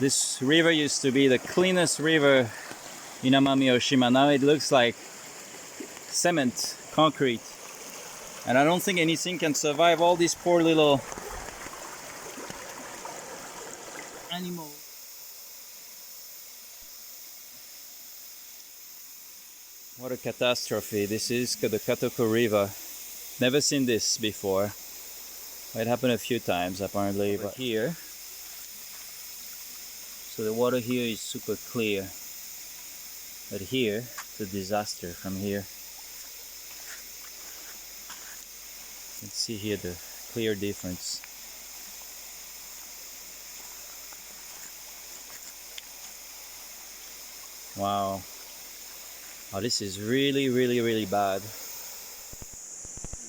This river used to be the cleanest river in Amami-Oshima. Now it looks like cement, concrete. And I don't think anything can survive all these poor little animals. What a catastrophe. This is the Katoku River. Never seen this before. It happened a few times apparently, but here, so the water here is super clear. But here, it's a disaster from here. You can see here the clear difference. Wow. Oh, this is really bad.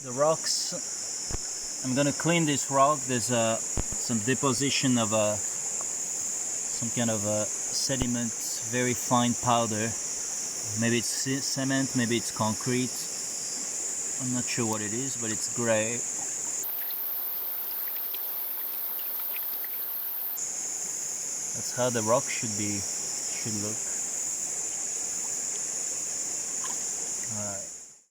The rocks, I'm gonna clean this rock. There's some deposition of some kind of sediment, very fine powder. Maybe it's cement, maybe it's concrete. I'm not sure what it is, but it's gray. That's how the rock should look.